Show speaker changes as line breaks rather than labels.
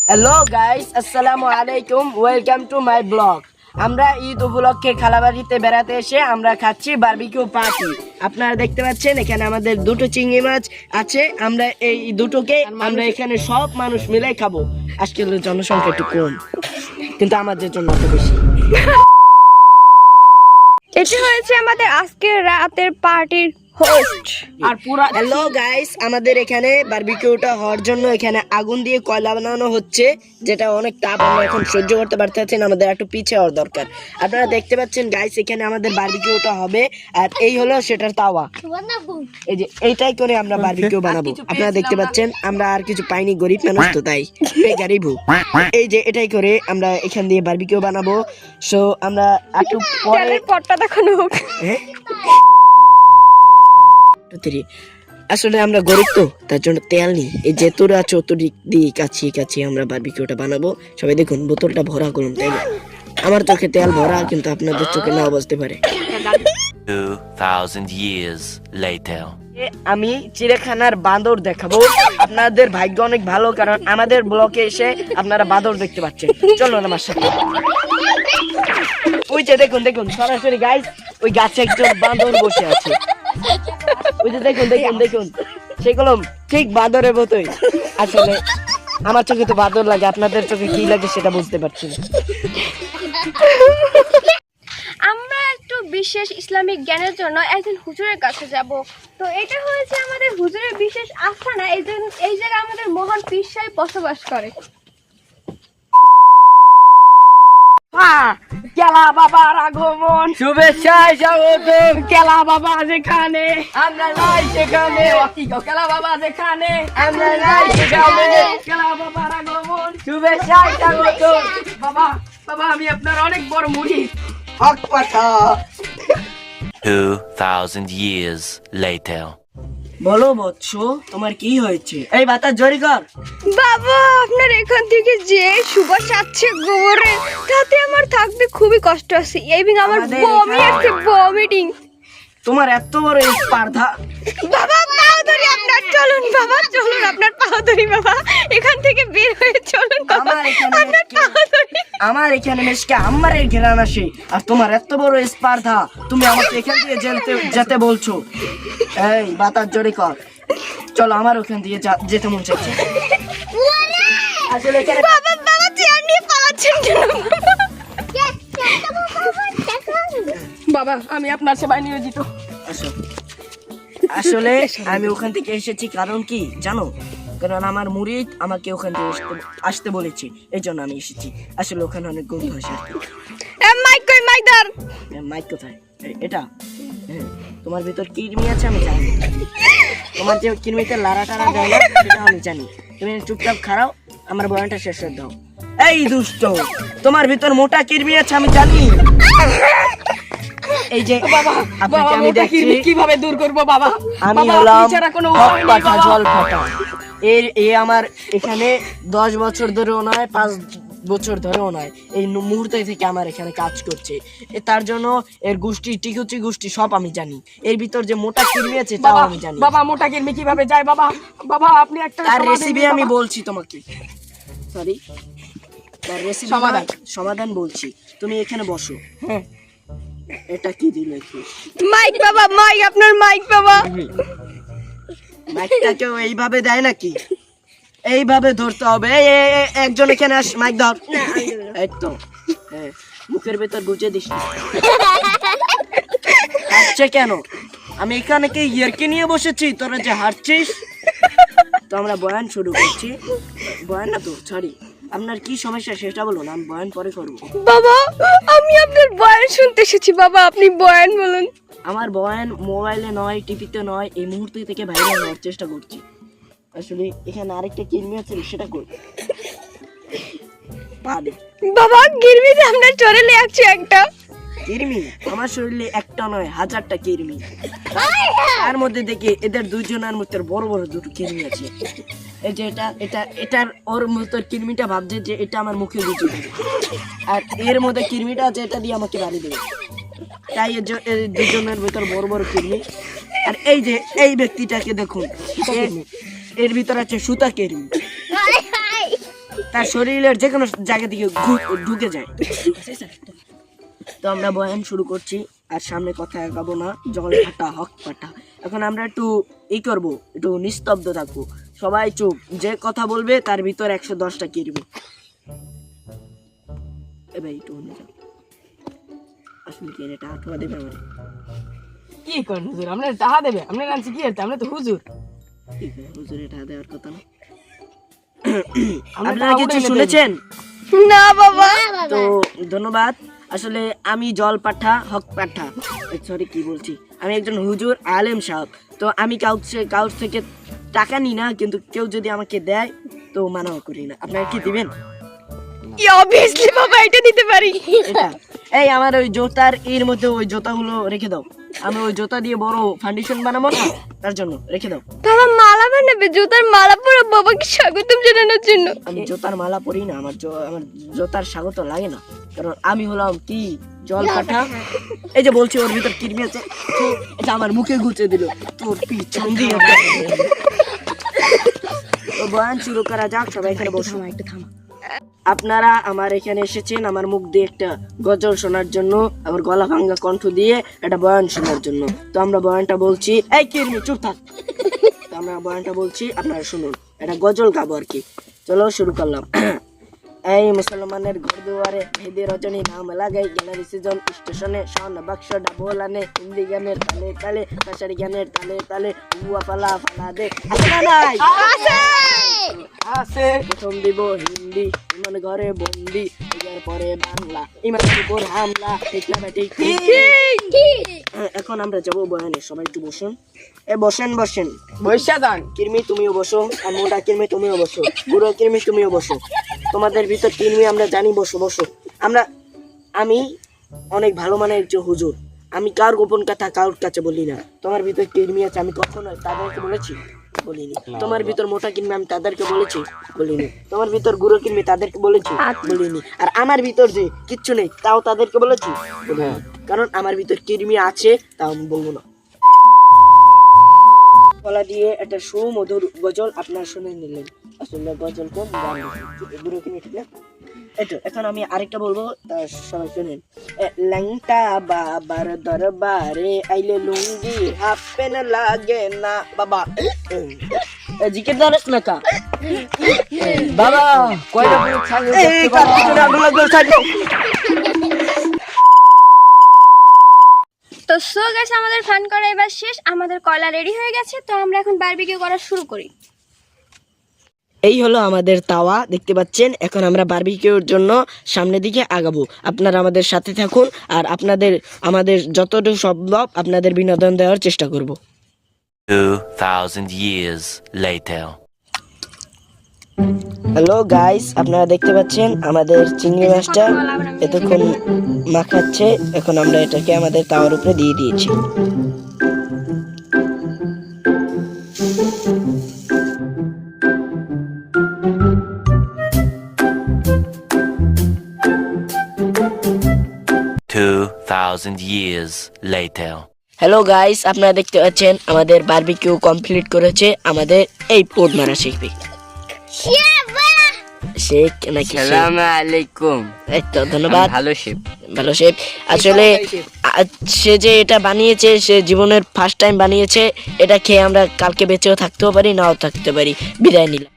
Hello guys, আসসালামু আলাইকুম। Welcome to my blog. আমরা ঈদ উপলক্ষে খালাবাড়িতে বেড়াতে এসে আমরা খাচ্ছি বারবিকিউ পার্টি। আপনারা দেখতে পাচ্ছেন এখানে আমাদের দুটো চিংড়ি মাছ আছে। আমরা এই দুটোকে আমরা এখানে সব মানুষ মিলে খাবো। আজকে জনসংখ্যা একটু কম, কিন্তু আমাদের জন্য অত বেশি।
এটি হয়েছে আমাদের আজকের রাতের পার্টির হোস্ট।
আর পুরা হ্যালো গাইস, আমাদের এখানে বারবিকিউটা হওয়ার জন্য এখানে আগুন দিয়ে কয়লা বানানো হচ্ছে, যেটা অনেক তাপ আমরা এখন সহ্য করতে পারতেছি না। আমাদের একটু পিছিয়ে হওয়ার দরকার। আপনারা দেখতে পাচ্ছেন গাইস, এখানে আমাদের বারবিকিউটা হবে। আর এই হলো সেটার তাওয়া। এই যে এইটাই করে আমরা বারবিকিউ বানাবো। আপনারা দেখতে পাচ্ছেন আমরা আর কিছু পাইনি, গরিব মানুষ তো তাই গরিব। এই যে এটাই করে আমরা এখান দিয়ে বারবিকিউ বানাবো। সো আমরা একটু পরে
পটটা দেখানো হোক।
আসলে আমরা গরিব তো, তার জন্য তেল নেই। এই যে তোরা চতুর্দিক দিয়ে কাছিয়ে কাছিয়ে আমরা বারবিকিউটা বানাবো। সবাই দেখুন, বোতলটা ভরা করুন, তাই না? আমার চোখে তেল ভরা, কিন্তু আপনাদের চোখে নাও বসতে পারে।
2000 years later.
আমি চিড়িয়াখানার বাঁদর দেখাবো। আপনাদের ভাগ্য অনেক ভালো, কারণ আমাদের ব্লকে এসে আপনারা বাঁদর দেখতে পাচ্ছেন। চলো আমার সাথে। ওই যে দেখুন দেখুন, সরাসরি গাইস, ওই গাছে একজন বাঁদর বসে আছে। ওই যে দেখুন দেখুন দেখুন, সেগুলো ঠিক বাঁদরের মতোই। আসলে আমার চোখে তো বাঁদর লাগে, আপনাদের চোখে কি লাগে সেটা বুঝতে পারছি না।
আমরা একটু বিশেষ ইসলামিক জ্ঞানের জন্য একজন হুজুরের কাছে যাব। তো এটা হয়েছে আমাদের হুজুরের বিশেষ আস্থানা। এই জায়গায় আমাদের মহান পীর সাহেব বসবাস করে।
কেলা বাবার আগমন, শুভেচ্ছায় স্বাগতম। কেলা বাবা যেখানে আমরা নাই সেখানে, কেলা বাবা যেখানে আমরা নাই সেখানে। কেলা বাবার আগমন, শুভেচ্ছায় স্বাগতম। বাবা বাবা, আমি আপনার অনেক বড় মুরিদ। হক কথা।
2000 years later.
বলো বৎস, তোমার কি হয়েছে? এই বাতাস জোরে কর।
বাবা, আপনার এখান থেকে যে সুবাস আছে গোবরে, তাতে আমার থাকতে খুবই কষ্ট আছে। এবং আমার বমি আসছে, ভমিটিং।
তোমার এত বড় স্পার্ধা।
বাবা পাও ধরি আপনার, চলুন বাবা চলুন, আপনার পাও ধরি বাবা, এখান থেকে বের হয়ে চলুন বাবা।
আমার এখানে মেশকে আমারের ঘেরান আসে, আর তোমার এত বড় স্পার্ধা, তুমি আমাকে এখান থেকে যেতে বলছো? এই বাতাস জোরে কর। চলো, আমার ওখান দিয়ে যেতে মন চাইছে। আসলে এখানে
বাবা বাবা চেয়ার নিয়ে পালাচ্ছেন কেন?
বাবা, আমি আপনার সেবায় নিয়োজিত।
আসলে আমি ওখান থেকে এসেছি, কারণ কি জানো? কারণ আমার মুরিদ আমাকে ওখান থেকে আসতে বলেছে, এই জন্য আমি এসেছি। আসলে ওখানে অনেক গন্ধ আসে।
মাইক কই, মাইক ধর।
মাইক কোথায়? এটা তোমার ভিতর কিরমি আছে আমি জানি। তোমার যে কিরমিতে লারা টারা দেয় না, সেটা আমি জানি। তুমি চুপচাপ খারাও, আমার বয়ানটা শেষ করে দাও। এই দুষ্ট, তোমার ভিতর মোটা কিরমি আছে আমি জানি। এই যে
বাবা,
আপনাকে আমি দেখছি
কিভাবে দূর করব বাবা?
আমি
বাবা,
হলাম
আপনি ছাড়া কোনো উপায় নেই
পাঠা
বাবা।
জল ফাটা। এ আমার এখানে 10 বছর ধরেও নয়, 5 বছর ধরেও নয়, এই মুহূর্তে থেকে আমার এখানে কাজ করছে। তার জন্য এর গোষ্ঠী, টিকুচি গোষ্ঠী সব আমি জানি। এর ভিতর যে মোটা কিরমি আছে তাও আমি জানি।
বাবা, মোটা কিরমি কিভাবে যায় বাবা? বাবা, আপনি একটা
তার
সমাধান
রেসিপি
দিন
আমি
বাবা।
বলছি তোমাকে। সরি, তার রেসিপি সমাধান বলছি। তুমি এখানে বসো।
হ্যাঁ।
এটা কি দিলে কি?
মাইক বাবা, মাইক, আপনার মাইক বাবা।
মাইকটা কেউ এইভাবে দেয় নাকি? এইভাবে ধরতে হবে। এই একজন এখানে আস, মাইক ধর। এই তো, হ্যাঁ, মুখের ভেতর গুজে দিস না। হাঁটছে কেন? আমি এখানে কি ইয়ারকি নিয়ে বসেছি, তোরা যে হাঁটছিস? তো আমরা বয়ান শুরু করছি। বয়ান না তো, সরি, আপনার কি সমস্যা সেটা বলুন, আমি বয়ান পরে করবো।
বাবা, আমি আপনার বয়ান শুনতে এসেছি। বাবা, আপনি বয়ান বলুন।
আমার বয়ান মোবাইলে নয়, টিভিতে নয়, এই মুহূর্তে থেকে ভাইরাল হওয়ার চেষ্টা করছি। আসলে এখানে আরেকটা কিরমি আছে, সেটা কর পারে।
বাবা, গিরমিতে আপনার চরে লাগছে একটা
কিরমি। আমার শরীরে একটা নয়, 1000টা কিরমি। তার মধ্যে দেখে এদের দুইজনের মধ্যে বড় বড় দুটো কিরমি আছে। এই যে এটার ওর মতো কিরমিটা ভাবছে যে এটা আমার মুখে গুজে দেবে, আর এর মধ্যে কিরমিটা আছে এটা দিয়ে আমাকে বাড়ি দেবে। তাই এর দুজনের ভিতর বড় বড় কিরমি। আর এই যে এই ব্যক্তিটাকে দেখুন, এর ভিতরে আছে সুতা কেরমি, তার শরীরের যে কোনো জায়গা থেকে ঢুকে যায়। তো আমরা বয়ান শুরু করছি, আর সামনে কথা আগাবো না, জল ফাটা হক ফাটা। এখন আমরা একটু করবো, একটু নিস্তব্ধ থাকবো, সবাই চুপ, যে কথা বলবে তার ভিতর 110টা কিরবে। ভাই একটু অন্য যাও, আসলে কি এটা আঠুয়া দেবে আমার?
কি করেন হুজুর? আপনার টাকা দেবে? আপনার আনছি কি হচ্ছে? আপনি তো হুজুর।
হুজুর এটা দেওয়ার কথা না। আপনারা কিছু শুনেছেন?
না বাবা।
তো ধন্যবাদ। আসলে আমি জল পাঠা হক পাঠা, সরি কি বলছি, আমি একজন হুজুর আলেম সাহেব। তো আমি কাউর থেকে টাকা নিই না, কিন্তু কেউ যদি আমাকে দেয় তো মানাও করি না। আপনারা কি দিবেন?
অবভিয়াসলি বাবা, এটা দিতে পারি।
এটা এই আমার ওই জুতার এর মধ্যে ওই জুতাগুলো রেখে দাও, আমি ওই জুতা দিয়ে বড় ফাউন্ডেশন বানাবো না, তার জন্য রেখে দাও।
বাবা মালা বানাবে, জুতার মালা পরে বাবাকে স্বাগতম জানানোর জন্য।
আমি জুতার মালা পরি না, আমার জুতার স্বাগত লাগে না, কারণ আমি হলাম কি জল কাটা। এই যে বলছি ওর ভিতর কিরমি আছে, তো এটা আমার মুখে গুছে দিল, তোর পিছন দিয়ে। তো বয়ান শুরু করা যাক, সবাই এখানে বসো। আপনারা আমার এখানে এসেছেন আমার মুখ দিয়ে একটা গজল শোনার জন্য, আমার গলা ভাঙ্গা কণ্ঠ দিয়ে একটা বয়ান শোনার জন্য। তো আমরা বয়ানটা বলছি, এই কিরমি চুপ থাক। তো আমরা বয়ানটা বলছি, আপনারা শুনুন, এটা গজল গাবো আর কি। চলো শুরু করলাম। এই মুসলমানের ঘর দুয়ারে ভেদে রজনী নাম লাগাই, গ্যালারি সিজন স্টেশনে শন বাক্স ডাবল আনে, হিন্দি গানের তালে তালে, ভাষারি গানের তালে তালে, উয়া পালা ফালা দে। আছে না নাই?
আছে।
প্রথম দিব হিন্দি, ইমান ঘরে বন্দি, এর পরে বাংলা, ইমানের উপর হামলা। ঠিক না ঠিক? এখন আমরা যাবো বয়ানে, সবাই একটু বসুন। বসেন বসেন,
বৈশা যান।
কিরমি তুমিও বসো, আর মোটা কিরমি তুমিও বসো, বুড়ো কিরমি তুমিও বসো। তোমাদের ভিতর কিরমি আমরা জানি, বসো বসো। আমি অনেক ভালো মানের একজন হুজুর, আমি কার গোপন কথা কারোর কাছে বলি না। তোমার ভিতর কিরমি আছে, আমি কখনো তাদেরকে বলেছি? বলিনি। তোমার ভিতর মোটা কিরমি, আমি তাদেরকে বলেছি? বলিনি। তোমার ভিতর গুঁড়ো কিরমি, তাদেরকে বলেছি? বলিনি। আর আমার ভিতর যে কিচ্ছু নেই, তাও তাদেরকে বলেছি? বলিনি। কারণ আমার ভিতর কিরমি আছে, তাও আমি বলবো না। গলা দিয়ে একটা সুমধুর গজল আপনারা শুনে নিলেন। আসলে গজল কোন গুরু কিনে ঠিক না? এখন আমি আরেকটা বলবো, তা সবাই শুনেন। ল্যাংটা বাবার দরবারে আইলে লুঙ্গি হাফ প্যান্ট লাগে না বাবা। জিকির দরস না কা
বাবা কয়টা পুরো ছাগল
এই কাটতে না গুলো ছাড়ো।
তো সো গাইস, আমাদের ফান করা এবার শেষ, আমাদের কয়লা রেডি হয়ে গেছে। তো আমরা এখন বারবিকিউ করা শুরু করি।
এই হলো আমাদের তাওয়া, দেখতে পাচ্ছেন। এখন আমরা বারবিকিউর জন্য সামনের দিকে আগাবো, আপনারা আমাদের সাথে থাকুন, আর আমাদের যতটুকু সম্ভব আপনাদের বিনোদন দেওয়ার চেষ্টা করব।
2,000 years later.
হ্যালো গাইস, আপনারা দেখতে পাচ্ছেন আমাদের চিংড়ি মাছটা এতক্ষণ মাখাচ্ছে। এখন আমরা এটাকে আমাদের তাওয়ার উপরে দিয়ে দিয়েছি।
$2,000 years later.
হ্যালো গাইস, আপনারা দেখতে পাচ্ছেন আমাদের বারবিকিউ কমপ্লিট করেছে আমাদের এই পোড মারা শিখবে শেখ নাকি?
আসসালামু আলাইকুম।
এই তো ধন্যবাদ, ভালো শেফ। আসলে সে যে এটা বানিয়েছে, সে জীবনের ফার্স্ট টাইম বানিয়েছে। এটা খেয়ে আমরা কালকে বেঁচেও থাকতেও পারি, নাও থাকতে পারি। বিদায় নিলাম।